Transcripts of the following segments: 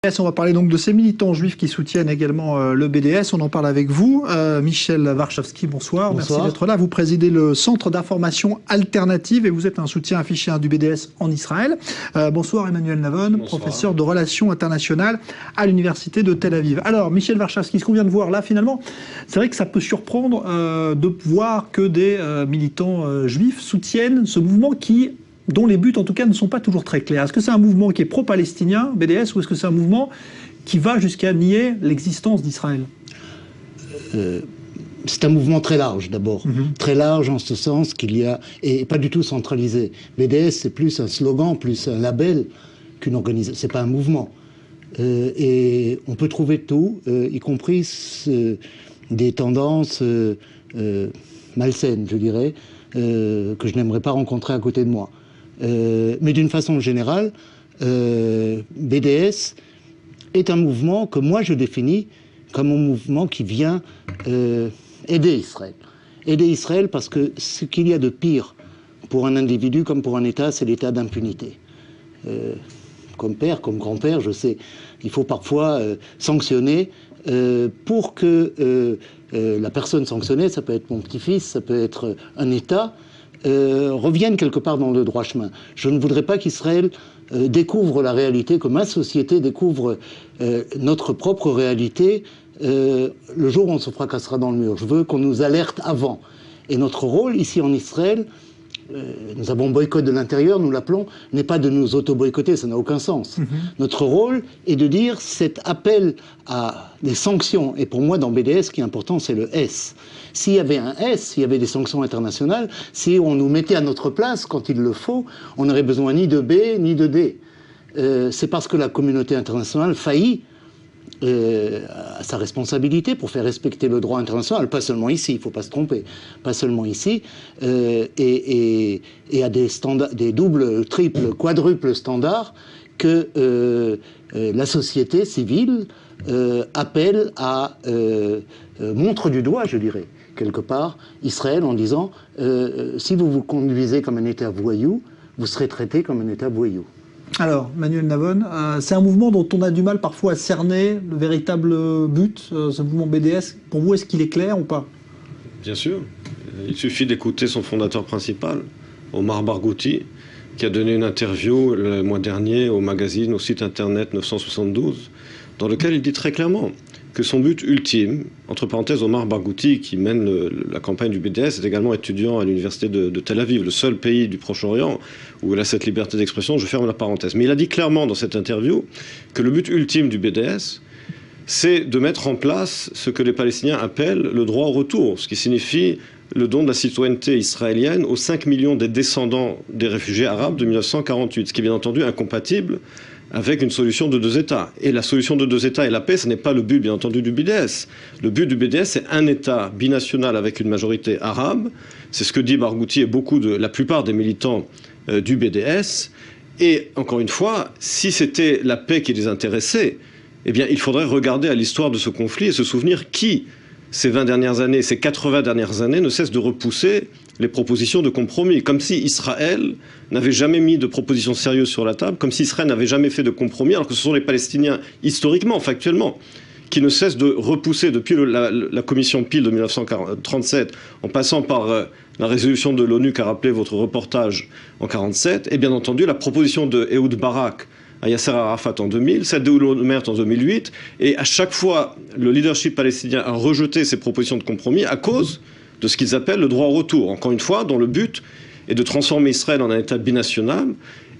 On va parler donc de ces militants juifs qui soutiennent également le BDS. On en parle avec vous. Michel Warschawski, bonsoir. Merci d'être là. Vous présidez le Centre d'information alternative et vous êtes un soutien affiché du BDS en Israël. Bonsoir Emmanuel Navon, bonsoir. Professeur de relations internationales à l'Université de Tel Aviv. Alors Michel Warschawski, ce qu'on vient de voir là finalement, c'est vrai que ça peut surprendre de voir que des militants juifs soutiennent ce mouvement dont les buts, en tout cas, ne sont pas toujours très clairs. Est-ce que c'est un mouvement qui est pro-palestinien, BDS, ou est-ce que c'est un mouvement qui va jusqu'à nier l'existence d'Israël? C'est un mouvement très large, d'abord. Très large en ce sens qu'il y a... et pas du tout centralisé. BDS, c'est plus un slogan, plus un label qu'une organisation. C'est pas un mouvement. Et on peut trouver tout, y compris des tendances malsaines, je dirais, que je n'aimerais pas rencontrer à côté de moi. Mais d'une façon générale, BDS est un mouvement que moi je définis comme un mouvement qui vient aider Israël. Aider Israël parce que ce qu'il y a de pire pour un individu comme pour un État, c'est l'état d'impunité. Comme père, comme grand-père, je sais, il faut parfois sanctionner pour que la personne sanctionnée, ça peut être mon petit-fils, ça peut être un État, reviennent quelque part dans le droit chemin. Je ne voudrais pas qu'Israël découvre la réalité, que ma société découvre notre propre réalité le jour où on se fracassera dans le mur. Je veux qu'on nous alerte avant. Et notre rôle ici en Israël, nous avons boycott de l'intérieur, nous l'appelons, n'est pas de nous auto-boycotter, ça n'a aucun sens. Notre rôle est de dire cet appel à des sanctions, et pour moi dans BDS, ce qui est important, c'est le S. S'il y avait un S, s'il y avait des sanctions internationales, si on nous mettait à notre place quand il le faut, on n'aurait besoin ni de B ni de D. C'est parce que la communauté internationale faillit à sa responsabilité pour faire respecter le droit international, pas seulement ici, il ne faut pas se tromper, pas seulement ici, et à des doubles, triples, quadruples standards que la société civile appelle à montre du doigt, je dirais, quelque part, Israël en disant si vous vous conduisez comme un État voyou, vous serez traité comme un État voyou. Alors, Manuel Navon, c'est un mouvement dont on a du mal parfois à cerner le véritable but, ce mouvement BDS. Pour vous, est-ce qu'il est clair ou pas? Bien sûr. Il suffit d'écouter son fondateur principal, Omar Barghouti, qui a donné une interview le mois dernier au magazine, au site internet 972, dans lequel il dit très clairement que son but ultime, entre parenthèses, Omar Barghouti, qui mène la campagne du BDS, est également étudiant à l'université de Tel Aviv, le seul pays du Proche-Orient où il a cette liberté d'expression, je ferme la parenthèse. Mais il a dit clairement dans cette interview que le but ultime du BDS, c'est de mettre en place ce que les Palestiniens appellent le droit au retour, ce qui signifie le don de la citoyenneté israélienne aux 5 millions des descendants des réfugiés arabes de 1948, ce qui est bien entendu incompatible avec une solution de deux États. Et la solution de deux États et la paix, ce n'est pas le but, bien entendu, du BDS. Le but du BDS, c'est un État binational avec une majorité arabe. C'est ce que dit Barghouti et la plupart des militants du BDS. Et, encore une fois, si c'était la paix qui les intéressait, eh bien, il faudrait regarder à l'histoire de ce conflit et se souvenir qui, ces 20 dernières années, ces 80 dernières années, ne cesse de repousser les propositions de compromis, comme si Israël n'avait jamais mis de propositions sérieuses sur la table, comme si Israël n'avait jamais fait de compromis, alors que ce sont les Palestiniens, historiquement, factuellement, qui ne cessent de repousser depuis la commission Peel de 1937, en passant par la résolution de l'ONU qu'a rappelé votre reportage en 1947, et bien entendu la proposition de Ehud Barak à Yasser Arafat en 2000, celle de Olmert en 2008, et à chaque fois, le leadership palestinien a rejeté ces propositions de compromis à cause de ce qu'ils appellent le droit au retour, encore une fois, dont le but est de transformer Israël en un État binational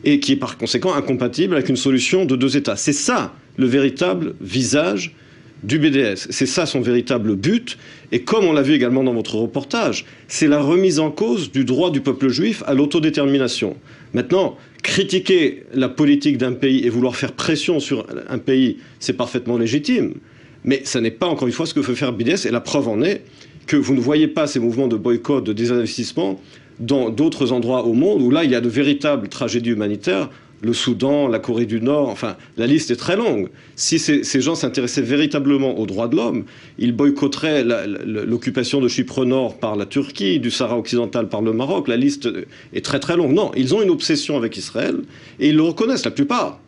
et qui est par conséquent incompatible avec une solution de deux États. C'est ça le véritable visage du BDS. C'est ça son véritable but. Et comme on l'a vu également dans votre reportage, c'est la remise en cause du droit du peuple juif à l'autodétermination. Maintenant, critiquer la politique d'un pays et vouloir faire pression sur un pays, c'est parfaitement légitime. Mais ça n'est pas, encore une fois, ce que veut faire BDS. Et la preuve en est que vous ne voyez pas ces mouvements de boycott, de désinvestissement dans d'autres endroits au monde où là, il y a de véritables tragédies humanitaires. Le Soudan, la Corée du Nord, enfin, la liste est très longue. Si ces gens s'intéressaient véritablement aux droits de l'homme, ils boycotteraient l'occupation de Chypre Nord par la Turquie, du Sahara occidental par le Maroc. La liste est très très longue. Non, ils ont une obsession avec Israël et ils le reconnaissent, la plupart.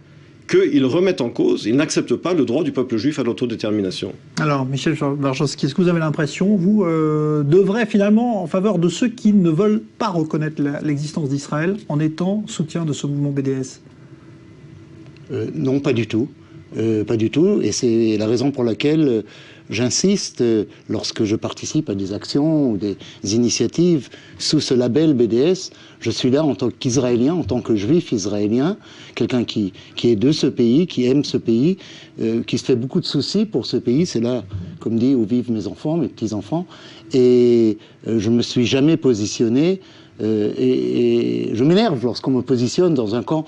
qu'ils remettent en cause, ils n'acceptent pas le droit du peuple juif à l'autodétermination. Alors, Michel Warshawski, est-ce que vous avez l'impression, vous, d'œuvrer finalement en faveur de ceux qui ne veulent pas reconnaître l'existence d'Israël en étant soutien de ce mouvement BDS? Non, pas du tout. Pas du tout, et c'est la raison pour laquelle j'insiste lorsque je participe à des actions ou des initiatives sous ce label BDS. Je suis là en tant qu'Israélien, en tant que juif israélien, quelqu'un qui est de ce pays, qui aime ce pays, qui se fait beaucoup de soucis pour ce pays. C'est là, comme dit, où vivent mes enfants, mes petits-enfants. Et je ne me suis jamais positionné. Et je m'énerve lorsqu'on me positionne dans un camp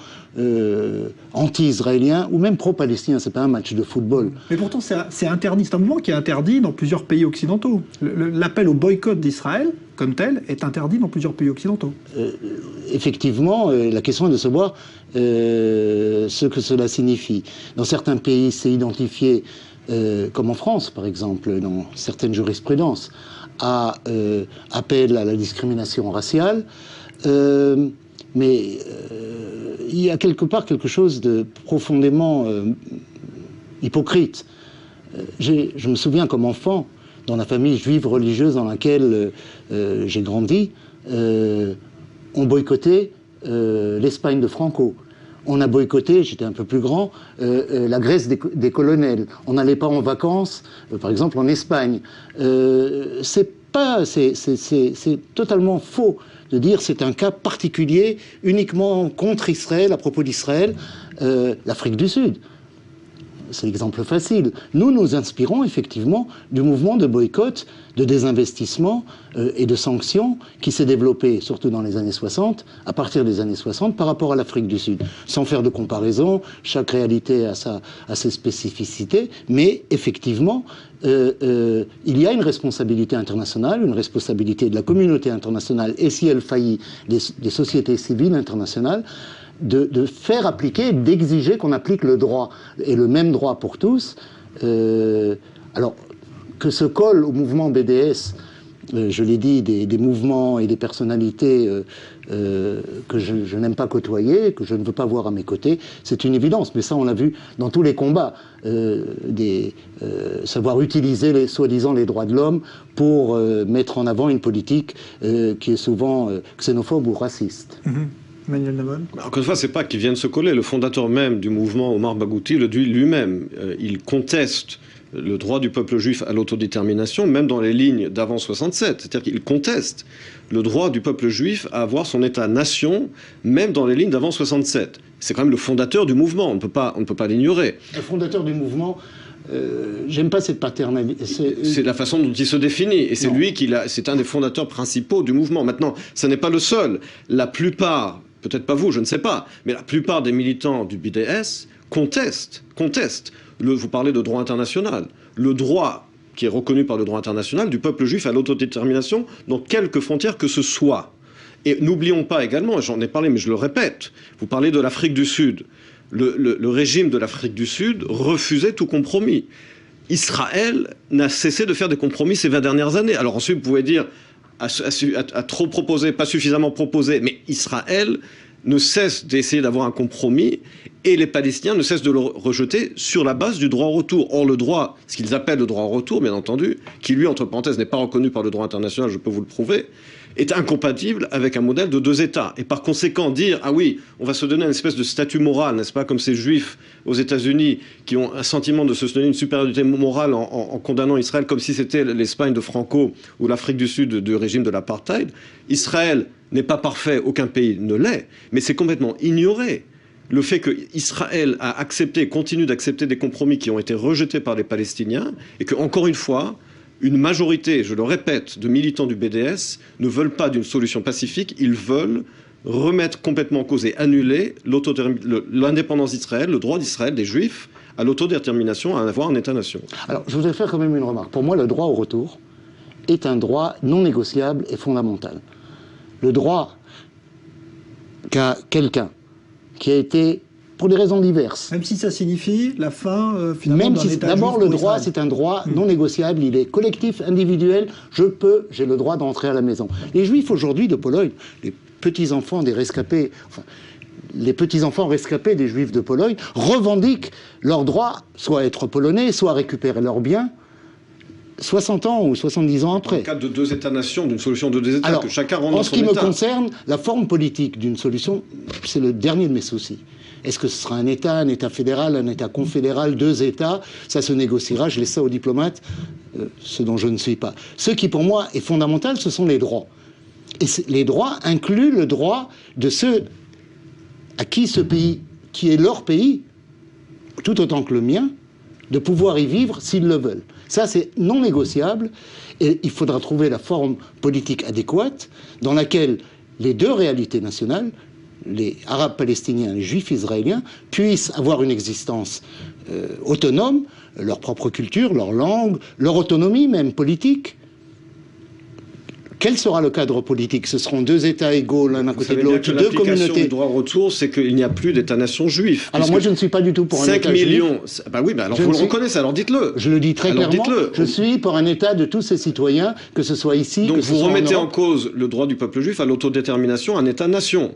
anti-israélien ou même pro-palestinien. C'est pas un match de football. Mais pourtant, c'est interdit. C'est un mouvement qui est interdit dans plusieurs pays occidentaux. L'appel au boycott d'Israël, comme tel, est interdit dans plusieurs pays occidentaux. Effectivement, la question est de savoir ce que cela signifie. Dans certains pays, c'est identifié, comme en France, par exemple, dans certaines jurisprudences, à appel à la discrimination raciale, mais il y a quelque part quelque chose de profondément hypocrite. Je me souviens comme enfant, dans la famille juive religieuse dans laquelle j'ai grandi, on boycottait l'Espagne de Franco. On a boycotté, j'étais un peu plus grand, la Grèce des colonels. On n'allait pas en vacances, par exemple en Espagne. C'est totalement faux de dire c'est un cas particulier uniquement contre Israël, à propos d'Israël, l'Afrique du Sud. C'est l'exemple facile. Nous nous inspirons effectivement du mouvement de boycott, de désinvestissement et de sanctions qui s'est développé, surtout dans les années 60, à partir des années 60, par rapport à l'Afrique du Sud. Sans faire de comparaison, chaque réalité a ses spécificités, mais effectivement, il y a une responsabilité internationale, une responsabilité de la communauté internationale, et si elle faillit, des sociétés civiles internationales, de faire appliquer, d'exiger qu'on applique le droit, et le même droit pour tous. Alors, que se colle au mouvement BDS, je l'ai dit, des mouvements et des personnalités que je n'aime pas côtoyer, que je ne veux pas voir à mes côtés, c'est une évidence. Mais ça, on l'a vu dans tous les combats, savoir utiliser soi-disant les droits de l'homme pour mettre en avant une politique qui est souvent xénophobe ou raciste. Manuel Navon. Encore une fois, c'est pas qu'ils viennent se coller. Le fondateur même du mouvement, Omar Barghouti, le dit lui-même. Il conteste le droit du peuple juif à l'autodétermination, même dans les lignes d'avant 67. C'est-à-dire qu'il conteste le droit du peuple juif à avoir son État-nation, même dans les lignes d'avant 67. C'est quand même le fondateur du mouvement. On ne peut pas l'ignorer. Le fondateur du mouvement. J'aime pas cette paternalité. C'est la façon dont il se définit. Et c'est lui c'est un des fondateurs principaux du mouvement. Maintenant, ce n'est pas le seul. La plupart, peut-être pas vous, je ne sais pas, mais la plupart des militants du BDS contestent. Vous parlez de droit international. Le droit qui est reconnu par le droit international du peuple juif à l'autodétermination dans quelques frontières que ce soit. Et n'oublions pas également, j'en ai parlé mais je le répète, vous parlez de l'Afrique du Sud. Le régime de l'Afrique du Sud refusait tout compromis. Israël n'a cessé de faire des compromis ces 20 dernières années. Alors ensuite, vous pouvez dire, a trop proposé, pas suffisamment proposé, mais Israël ne cesse d'essayer d'avoir un compromis et les Palestiniens ne cessent de le rejeter sur la base du droit au retour. Or, le droit, ce qu'ils appellent le droit au retour, bien entendu, qui lui, entre parenthèses, n'est pas reconnu par le droit international, je peux vous le prouver, est incompatible avec un modèle de deux États. Et par conséquent, dire, ah oui, on va se donner une espèce de statut moral, n'est-ce pas, comme ces Juifs aux États-Unis qui ont un sentiment de se donner une supériorité morale en condamnant Israël comme si c'était l'Espagne de Franco ou l'Afrique du Sud du régime de l'apartheid. Israël n'est pas parfait, aucun pays ne l'est, mais c'est complètement ignoré. Le fait qu'Israël a accepté, continue d'accepter des compromis qui ont été rejetés par les Palestiniens, et que, encore une fois, une majorité, je le répète, de militants du BDS ne veulent pas d'une solution pacifique, ils veulent remettre complètement en cause et annuler l'indépendance d'Israël, le droit d'Israël, des Juifs, à l'autodétermination, à avoir un État-nation. Alors, je voudrais faire quand même une remarque. Pour moi, le droit au retour est un droit non négociable et fondamental. Le droit qu'a quelqu'un qui a été, pour des raisons diverses... Même si ça signifie la fin, finalement, d'un État. D'abord, le droit, c'est un droit non négociable, il est collectif, individuel, j'ai le droit d'entrer à la maison. Les Juifs, aujourd'hui, de Pologne, les petits-enfants des rescapés, enfin, les petits-enfants rescapés des Juifs de Pologne revendiquent leur droit, soit à être polonais, soit à récupérer leurs biens, 60 ans ou 70 ans après. Dans le cadre de deux États-nations, d'une solution de deux États, Alors, que chacun rentre dans son État. En ce qui État. me concerne, la forme politique d'une solution, c'est le dernier de mes soucis. Est-ce que ce sera un État fédéral, un État confédéral, deux États? Ça se négociera, je laisse ça aux diplomates, ce dont je ne suis pas. Ce qui, pour moi, est fondamental, ce sont les droits. Et les droits incluent le droit de ceux à qui ce pays, qui est leur pays, tout autant que le mien, de pouvoir y vivre s'ils le veulent. Ça, c'est non négociable, et il faudra trouver la forme politique adéquate dans laquelle les deux réalités nationales, les Arabes palestiniens et les Juifs israéliens, puissent avoir une existence autonome, leur propre culture, leur langue, leur autonomie même politique. Quel sera le cadre politique? Ce seront deux États égaux l'un à côté de l'autre, deux communautés. Le droit au retour, c'est qu'il n'y a plus d'État-nation juif. Alors moi, je ne suis pas du tout pour un État 5 millions. Bah oui, bah alors vous le reconnaissez, alors dites-le. Je le dis très clairement. Je suis pour un État de tous ses citoyens, que ce soit ici, donc que ce vous soit remettez en en cause le droit du peuple juif à l'autodétermination, un État-nation.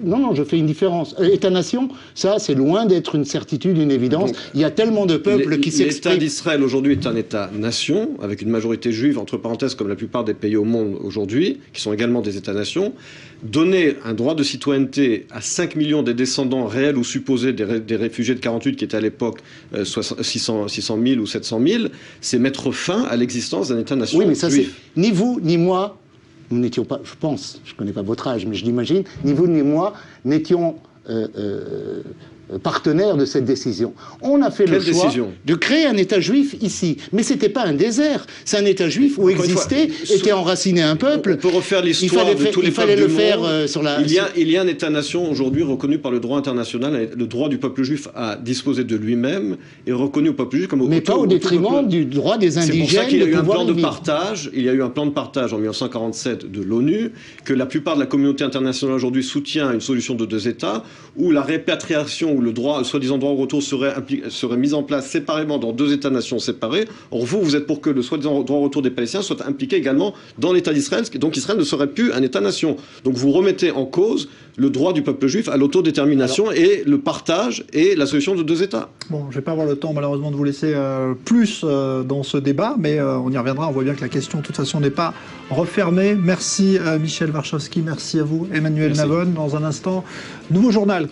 Non, je fais une différence. État-nation, ça, c'est loin d'être une certitude, une évidence. Donc, il y a tellement de peuples qui s'expriment. L'État d'Israël aujourd'hui est un État-nation, avec une majorité juive, entre parenthèses, comme la plupart des pays au monde aujourd'hui, qui sont également des États-nations. Donner un droit de citoyenneté à 5 millions des descendants réels ou supposés des réfugiés de 48, qui étaient à l'époque 600 000 ou 700 000, c'est mettre fin à l'existence d'un État-nation juif. Oui, mais ça, c'est ni vous, ni moi. Nous n'étions pas, je pense, je ne connais pas votre âge, mais je l'imagine, ni vous ni moi n'étions partenaires de cette décision. On a fait le choix de créer un État juif ici. Mais ce n'était pas un désert, c'est un État juif où existait, était enraciné un peuple. On peut refaire l'histoire de tous les peuples du monde. Sur la... Il y a un État-nation aujourd'hui reconnu par le droit international. Le droit du peuple juif à disposer de lui-même est reconnu au peuple juif comme au mais pas au détriment du droit des indigènes. C'est pour ça qu'il y a eu un plan de partage. Il y a eu un plan de partage en 1947 de l'ONU, que la plupart de la communauté internationale aujourd'hui soutient une solution de deux États, où la répatriation, où le soi-disant droit au retour serait mis en place séparément dans deux États-nations séparés. Or, vous êtes pour que le soi-disant droit au retour des Palestiniens soit impliqué également dans l'État d'Israël, donc Israël ne serait plus un État-nation. Donc vous remettez en cause le droit du peuple juif à l'autodétermination et le partage et la solution de deux États. Bon, je ne vais pas avoir le temps malheureusement de vous laisser plus dans ce débat, mais on y reviendra. On voit bien que la question, de toute façon, n'est pas refermée. Merci Michel Warschawski, merci à vous, Emmanuel Navon. Dans un instant, nouveau journal.